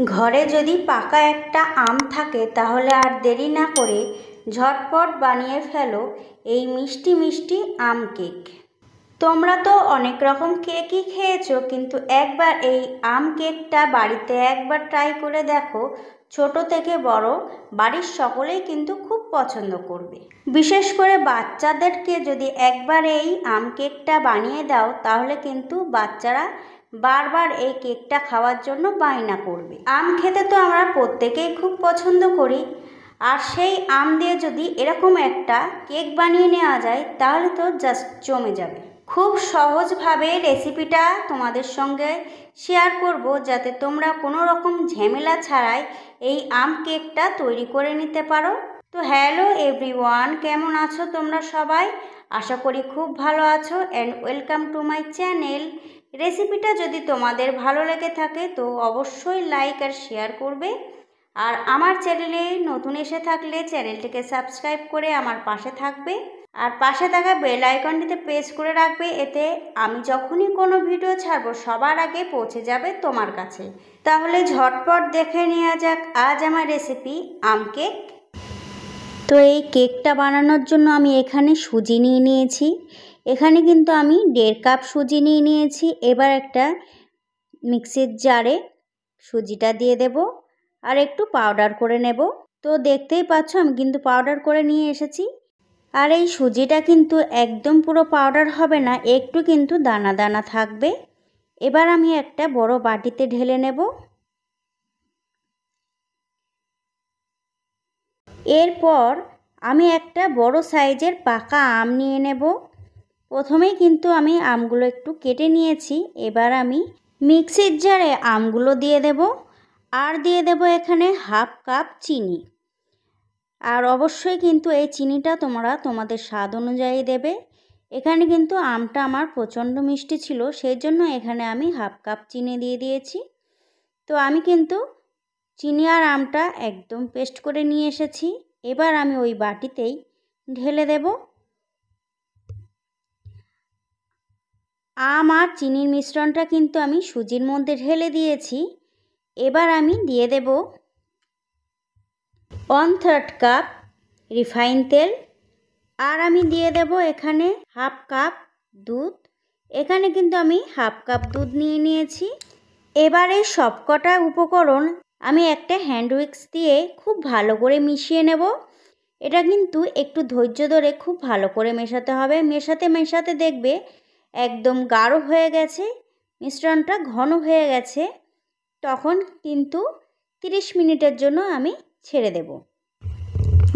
ঘরে যদি পাকা একটা আম থাকে তাহলে আর দেরি না করে ঝটপট বানিয়ে ফেলো এই মিষ্টি মিষ্টি আম কেক। তোমরা তো অনেক রকম কেকই খেয়েছো, কিন্তু একবার এই আম কেকটা বাড়িতে একবার ট্রাই করে দেখো। ছোট থেকে বড় বাড়ির সকলেই কিন্তু খুব পছন্দ করবে। বিশেষ করে বাচ্চাদেরকে যদি একবার এই আম কেকটা বানিয়ে দাও তাহলে কিন্তু বাচ্চারা বারবার এই কেকটা খাওয়ার জন্য বায়না করবে। আম খেতে তো আমরা প্রত্যেকেই খুব পছন্দ করি, আর সেই আম দিয়ে যদি এরকম একটা কেক বানিয়ে নেওয়া যায় তাহলে তো জাস্ট জমে যাবে। খুব সহজভাবে রেসিপিটা তোমাদের সঙ্গে শেয়ার করব, যাতে তোমরা কোনো রকম ঝামেলা ছাড়াই এই আম কেকটা তৈরি করে নিতে পারো। তো হ্যালো এভরিওয়ান, কেমন আছো তোমরা সবাই? আশা করি খুব ভালো আছো and welcome to my channel. রেসিপিটা যদি তোমাদের ভালো লেগে থাকে তো অবশ্যই লাইক আর শেয়ার করবে, আর আমার চ্যানেলে নতুন এসে থাকলে চ্যানেলটিকে সাবস্ক্রাইব করে আমার পাশে থাকবে, আর পাশে থাকা বেল আইকনটিতে প্রেস করে রাখবে। এতে আমি যখনই কোনো ভিডিও ছাড়বো সবার আগে পৌঁছে যাবে তোমার কাছে। তাহলে ঝটপট দেখে নেওয়া যাক আজ আমার রেসিপি আম কেক। তো এই কেকটা বানানোর জন্য আমি এখানে সুজি নিয়ে নিয়েছি। এখানে কিন্তু আমি 1.5 কাপ সুজি নিয়ে নিয়েছি। এবার একটা মিক্সির জারে সুজিটা দিয়ে দেব আর একটু পাউডার করে নেব। তো দেখতেই পাচ্ছ আমি কিন্তু পাউডার করে নিয়ে এসেছি। আর এই সুজিটা কিন্তু একদম পুরো পাউডার হবে না, একটু কিন্তু দানা দানা থাকবে। এবার আমি একটা বড় বাটিতে ঢেলে নেব। এরপর আমি একটা বড় সাইজের পাকা আম নিয়ে নেব। প্রথমেই কিন্তু আমি আমগুলো একটু কেটে নিয়েছি। এবার আমি মিক্সির জারে আমগুলো দিয়ে দেব, আর দিয়ে দেব এখানে 1/2 কাপ চিনি। আর অবশ্যই কিন্তু এই চিনিটা তোমরা তোমাদের স্বাদ অনুযায়ী দেবে। এখানে কিন্তু আমটা আমার প্রচণ্ড মিষ্টি ছিল, সেই জন্য এখানে আমি 1/2 কাপ চিনি দিয়ে দিয়েছি। তো আমি কিন্তু চিনি আর আমটা একদম পেস্ট করে নিয়ে এসেছি। এবার আমি ওই বাটিতেই ঢেলে দেব। আম আর চিনির মিশ্রণটা কিন্তু আমি সুজির মধ্যে ঢেলে দিয়েছি। এবার আমি দিয়ে দেব 1/3 কাপ রিফাইন তেল, আর আমি দিয়ে দেব এখানে 1/2 কাপ দুধ। এখানে কিন্তু আমি 1/2 কাপ দুধ নিয়ে নিয়েছি। এবারে সবকটা উপকরণ আমি একটা হ্যান্ড উইক্স দিয়ে খুব ভালো করে মিশিয়ে নেব। এটা কিন্তু একটু ধৈর্য ধরে খুব ভালো করে মেশাতে হবে। মেশাতে মেশাতে দেখবে একদম গাঢ় হয়ে গেছে, মিশ্রণটা ঘন হয়ে গেছে। তখন কিন্তু 30 মিনিটের জন্য আমি ছেড়ে দেব।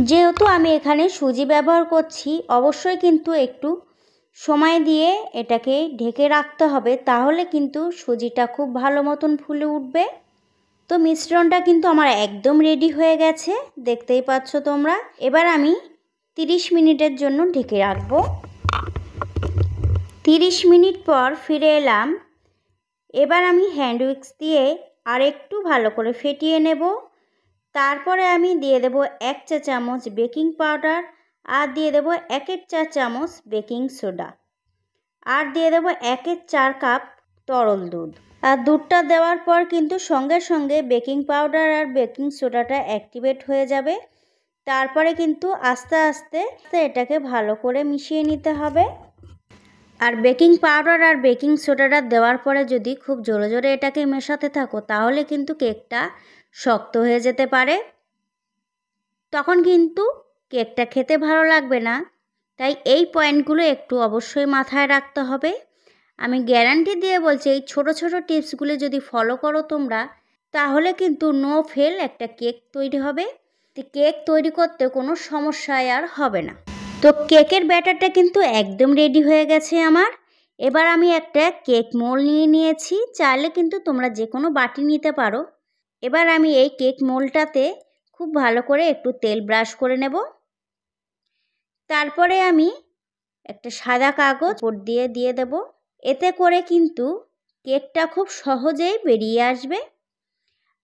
যেহেতু আমি এখানে সুজি ব্যবহার করছি, অবশ্যই কিন্তু একটু সময় দিয়ে এটাকে ঢেকে রাখতে হবে, তাহলে কিন্তু সুজিটা খুব ভালো মতন ফুলে উঠবে। তো মিশ্রণটা কিন্তু আমার একদম রেডি হয়ে গেছে, দেখতেই পাচ্ছ তোমরা। এবার আমি 30 মিনিটের জন্য ঢেকে রাখবো। 30 মিনিট পর ফিরে এলাম। এবার আমি হ্যান্ড উইক্স দিয়ে আর একটু ভালো করে ফেটিয়ে নেব। তারপরে আমি দিয়ে দেব 1 চা চামচ বেকিং পাউডার, আর দিয়ে দেব 1 চা চামচ বেকিং সোডা, আর দিয়ে দেব 1/4 কাপ তরল দুধ। আর দুধটা দেওয়ার পর কিন্তু সঙ্গে সঙ্গে বেকিং পাউডার আর বেকিং সোডাটা অ্যাক্টিভেট হয়ে যাবে। তারপরে কিন্তু আস্তে আস্তে এটাকে ভালো করে মিশিয়ে নিতে হবে। আর বেকিং পাউডার আর বেকিং সোডাটা দেওয়ার পরে যদি খুব জোরে জোরে এটাকে মেশাতে থাকো তাহলে কিন্তু কেকটা শক্ত হয়ে যেতে পারে, তখন কিন্তু কেকটা খেতে ভালো লাগবে না। তাই এই পয়েন্টগুলো একটু অবশ্যই মাথায় রাখতে হবে। আমি গ্যারান্টি দিয়ে বলছি, এই ছোট ছোট টিপসগুলো যদি ফলো করো তোমরা, তাহলে কিন্তু নো ফেল একটা কেক তৈরি হবে। তো কেক তৈরি করতে কোনো সমস্যাই আর হবে না। তো কেকের ব্যাটারটা কিন্তু একদম রেডি হয়ে গেছে আমার। এবার আমি একটা কেক মোল্ড নিয়ে নিয়েছি, চাইলে কিন্তু তোমরা যে কোনো বাটি নিতে পারো। এবার আমি এই কেক মোল্ডটাতে খুব ভালো করে একটু তেল ব্রাশ করে নেব। তারপরে আমি একটা সাদা কাগজ উপর দিয়ে দেব। এতে করে কিন্তু কেকটা খুব সহজেই বেরিয়ে আসবে।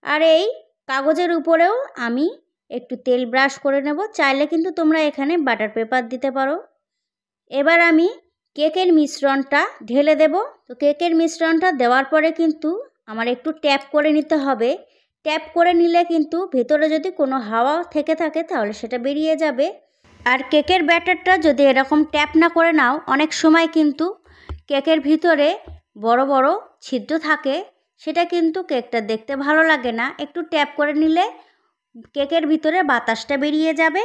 আর এই কাগজের উপরেও আমি একটু তেল ব্রাশ করে নেব, চাইলে কিন্তু তোমরা এখানে বাটার পেপার দিতে পারো। এবার আমি কেকের মিশ্রণটা ঢেলে দেব। তো কেকের মিশ্রণটা দেওয়ার পরে কিন্তু আমার একটু ট্যাপ করে নিতে হবে, ট্যাপ করে নিলে কিন্তু ভেতরে যদি কোনো হাওয়া থেকে থাকে তাহলে সেটা বেরিয়ে যাবে। আর কেকের ব্যাটারটা যদি এরকম ট্যাপ না করে নাও, অনেক সময় কিন্তু কেকের ভিতরে বড় বড় ছিদ্র থাকে, সেটা কিন্তু কেকটা দেখতে ভালো লাগে না। একটু ট্যাপ করে নিলে কেকের ভিতরে বাতাসটা বেরিয়ে যাবে।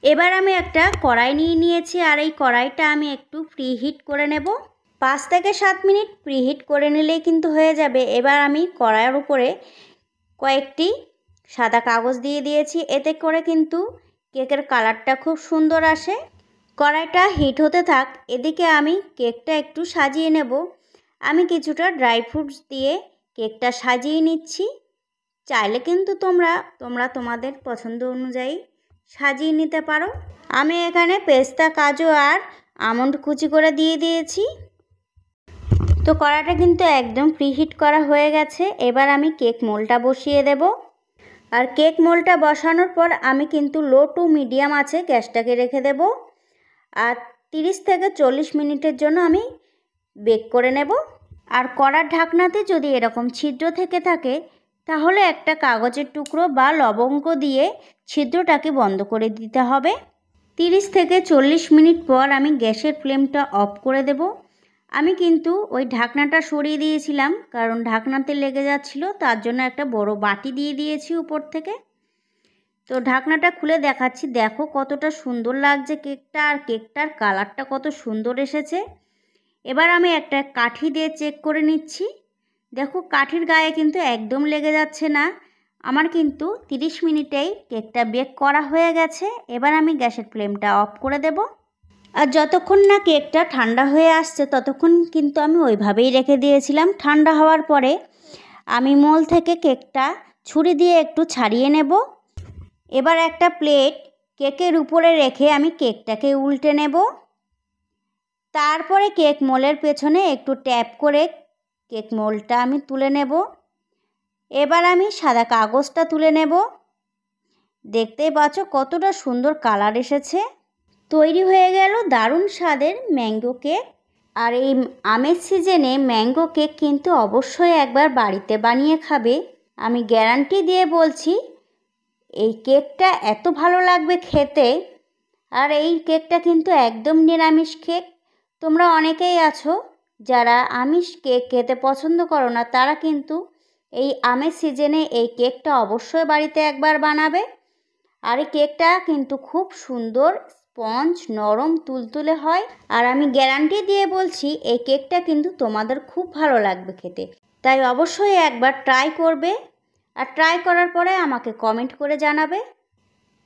এবার আমি একটা কড়াই নিয়ে নিয়েছি, আর এই কড়াইটা আমি একটু প্রিহিট করে নেব। 5 থেকে 7 মিনিট প্রিহিট করে নিলেই কিন্তু হয়ে যাবে। এবার আমি কড়াইয়ের উপরে কয়েকটি সাদা কাগজ দিয়ে দিয়েছি, এতে করে কিন্তু কেকের কালারটা খুব সুন্দর আসে। কড়াইটা হিট হতে থাক, এদিকে আমি কেকটা একটু সাজিয়ে নেব। আমি কিছুটা ড্রাই ফ্রুটস দিয়ে কেকটা সাজিয়ে নিচ্ছি। চাইলে কিন্তু তোমরা তোমাদের পছন্দ অনুযায়ী সাজিয়ে নিতে পারো। আমি এখানে পেস্তা, কাজু আর আমন্ড কুচি করে দিয়ে দিয়েছি। তো কড়াইটা কিন্তু একদম প্রিহিট করা হয়ে গেছে। এবার আমি কেক মোল্ডটা বসিয়ে দেব। আর কেক মোল্ডটা বসানোর পর আমি কিন্তু লো টু মিডিয়াম আছে গ্যাসটাকে রেখে দেব। আর 30 থেকে 40 মিনিটের জন্য আমি বেক করে নেব। আর কড়ার ঢাকনাতে যদি এরকম ছিদ্র থেকে থাকে তাহলে একটা কাগজের টুকরো বা লবঙ্গ দিয়ে ছিদ্রটাকে বন্ধ করে দিতে হবে। 30 থেকে 40 মিনিট পর আমি গ্যাসের ফ্লেমটা অফ করে দেব। আমি কিন্তু ওই ঢাকনাটা সরিয়ে দিয়েছিলাম, কারণ ঢাকনাতে লেগে যাচ্ছিল, তার জন্য একটা বড় বাটি দিয়ে দিয়েছি উপর থেকে। তো ঢাকনাটা খুলে দেখাচ্ছি, দেখো কতটা সুন্দর লাগছে কেকটা, আর কেকটার কালারটা কত সুন্দর এসেছে। এবার আমি একটা কাঠি দিয়ে চেক করে নিচ্ছি। দেখো কাঠির গায়ে কিন্তু একদম লেগে যাচ্ছে না। আমার কিন্তু 30 মিনিটেই কেকটা বেক করা হয়ে গেছে। এবার আমি গ্যাসের ফ্লেমটা অফ করে দেব। আর যতক্ষণ না কেকটা ঠান্ডা হয়ে আসছে ততক্ষণ কিন্তু আমি ওইভাবেই রেখে দিয়েছিলাম। ঠান্ডা হওয়ার পরে আমি মোল থেকে কেকটা ছুরি দিয়ে একটু ছাড়িয়ে নেব। এবার একটা প্লেট কেকের উপরে রেখে আমি কেকটাকে উল্টে নেব। তারপরে কেক মোলের পেছনে একটু ট্যাপ করে কেক মোলটা আমি তুলে নেব। এবার আমি সাদা কাগজটা তুলে নেব। দেখতেই পাচ্ছ কতটা সুন্দর কালার এসেছে। তৈরি হয়ে গেল দারুণ স্বাদের ম্যাঙ্গো কেক। আর এই আমের সিজনে ম্যাঙ্গো কেক কিন্তু অবশ্যই একবার বাড়িতে বানিয়ে খাবে। আমি গ্যারান্টি দিয়ে বলছি এই কেকটা এত ভালো লাগবে খেতে। আর এই কেকটা কিন্তু একদম নিরামিষ কেক। তোমরা অনেকেই আছো যারা আমিষ কেক খেতে পছন্দ করো না, তারা কিন্তু এই আমের সিজনে এই কেকটা অবশ্যই বাড়িতে একবার বানাবে। আর এই কেকটা কিন্তু খুব সুন্দর, স্পঞ্জ, নরম, তুলতুলে হয়। আর আমি গ্যারান্টি দিয়ে বলছি এই কেকটা কিন্তু তোমাদের খুব ভালো লাগবে খেতে। তাই অবশ্যই একবার ট্রাই করবে, আর ট্রাই করার পরে আমাকে কমেন্ট করে জানাবে।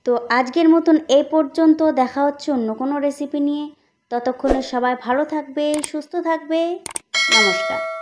তো আজকের মতন এই পর্যন্ত, দেখা হচ্ছে অন্য কোনো রেসিপি নিয়ে। ততক্ষণে সবাই ভালো থাকবে, সুস্থ থাকবে। নমস্কার।